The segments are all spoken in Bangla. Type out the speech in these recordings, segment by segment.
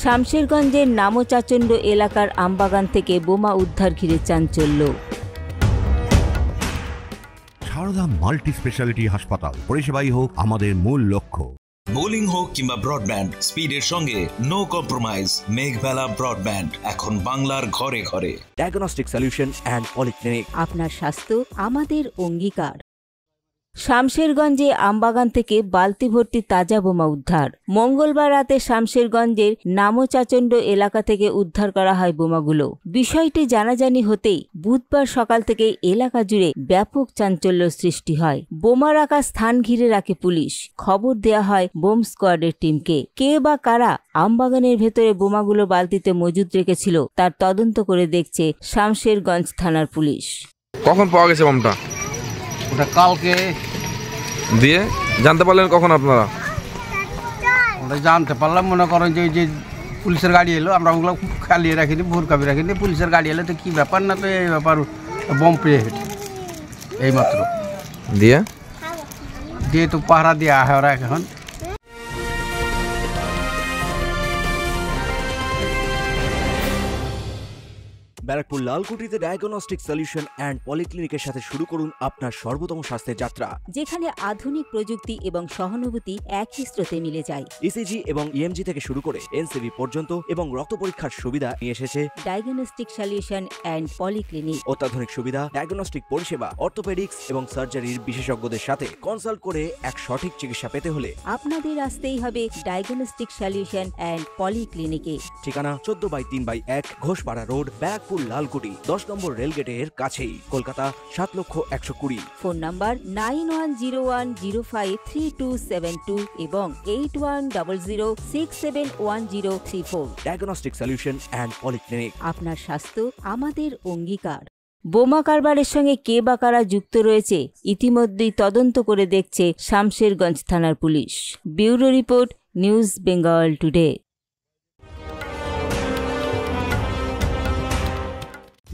শামশেরগঞ্জের নামচাচণ্ড এলাকার আমবাগান থেকে বোমা উদ্ধার ঘিরে চাঞ্চল্য। সারদা মাল্টি স্পেশালিটি হাসপাতাল, পরিষেবাই হোক আমাদের মূল লক্ষ্য। বোলিং হোক কিংবা ব্রডব্যান্ড, স্পিডের সঙ্গে নো কম্প্রোমাইজ। মেঘবেলা ব্রডব্যান্ড এখন বাংলার ঘরে ঘরে। Diagnostic solution and polyclinic. আপনার স্বাস্থ্য আমাদের অঙ্গীকার। শামশেরগঞ্জে আমবাগান থেকে বালতি ভর্তি তাজা বোমা উদ্ধার। মঙ্গলবার রাতে শামশেরগঞ্জের নামচাচণ্ড এলাকা থেকে উদ্ধার করা হয় বোমাগুলো। বিষয়টি জানাজানি হতেই বুধবার সকাল থেকে এলাকা জুড়ে ব্যাপক চাঞ্চল্য সৃষ্টি হয়। বোমা রাখা স্থান ঘিরে রাখে পুলিশ। খবর দেয়া হয় বোম স্কোয়াডের টিমকে। কে বা কারা আমবাগানের ভেতরে বোমাগুলো বালতিতে মজুদ রেখেছিল তার তদন্ত করে দেখছে শামশেরগঞ্জ থানার পুলিশ। কখন পাওয়া গেছে বোমটা? ওটা কালকে। দিয়ে জানতে পারলেন কখন আপনারা? ওটা জানতে পারলাম মনে করেন যে যে পুলিশের গাড়ি এলো, আমরা ওগুলো খালিয়ে রাখিনি, ভোর কাপি রাখিনি। পুলিশের গাড়ি এলো তো কি ব্যাপার, না তো এই ব্যাপার বোম পেয়ে হেঁটে এইমাত্র দিয়ে তো পাহারা দেওয়া হয় ওরা এখন। ব্যারাকপুর লালকুটিতে ডায়াগনস্টিক সলিউশন অ্যান্ড পলিক্লিনিকের সাথে শুরু করুন আপনার সর্বোত্তম স্বাস্থ্যের যাত্রা, যেখানে আধুনিক প্রযুক্তি এবং সহানুভূতি একই স্রোতে মিলে যায়। ইসিজি এবং ইএমজি থেকে শুরু করে এনসিবি পর্যন্ত এবং রক্ত পরীক্ষার সুবিধা নিয়ে এসেছে ডায়াগনস্টিক সলিউশন অ্যান্ড পলিক্লিনিক। অত্যাধুনিক সুবিধা, ডায়াগনস্টিক পরিষেবা, অর্থোপেডিক্স এবং সার্জারির বিশেষজ্ঞদের সাথে কনসাল্ট করে এক সঠিক চিকিৎসা পেতে হলে আপনাদের আসতেই হবে ডায়াগনস্টিক সলিউশন অ্যান্ড পলিক্লিনিকে। ঠিকানা 14/3/1 ঘোষপাড়া রোড, ব্যারাকপুর লালকুটি, 10 নম্বর রেলগেটের কাছেই, কলকাতা 7,120,000। ফোন নাম্বার 9101053272 এবং 8100671034। Diagnostic solution and polyclinic. আপনার স্বাস্থ্য আমাদের অঙ্গীকার। বোমা কারবারের সঙ্গে কে বা কারা যুক্ত রয়েছে ইতিমধ্যেই তদন্ত করে দেখছে শামশেরগঞ্জ থানার police. Bureau report, news Bengal today.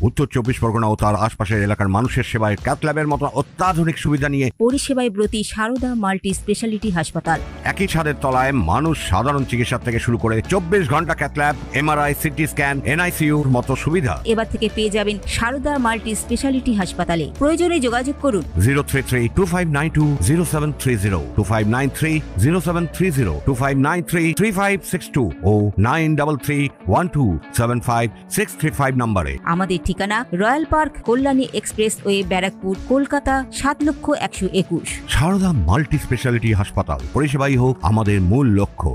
উত্তর 24 পরগনা ও তার আশপাশের এলাকার মানুষের সেবায় ক্যাথ ল্যাবের মতো অত্যাধুনিক সুবিধা নিয়ে পরিষেবায় ব্রতী সারদা মাল্টি স্পেশালিটি হাসপাতাল। একই ছাদের তলায় মানুষ সাধারণ চিকিৎসা থেকে শুরু করে 24 ঘন্টা cath lab, MRI, CT scan, এনআইসিইউর মতো সুবিধা এবার থেকে পেয়ে যাবেন সারদা মাল্টি স্পেশালিটি হাসপাতালে। প্রয়োজনে যোগাযোগ করুন 033-2592-0730, 2593-0730, 2593-3562 ও 9331275635 নম্বরে। আমাদের ঠিকানা royal park, Kalyani expressway, Barrackpore, Kolkata 7,121,000। Sarada multi speciality হাসপাতাল, পরিষেবাই হোক আমাদের মূল লক্ষ্য।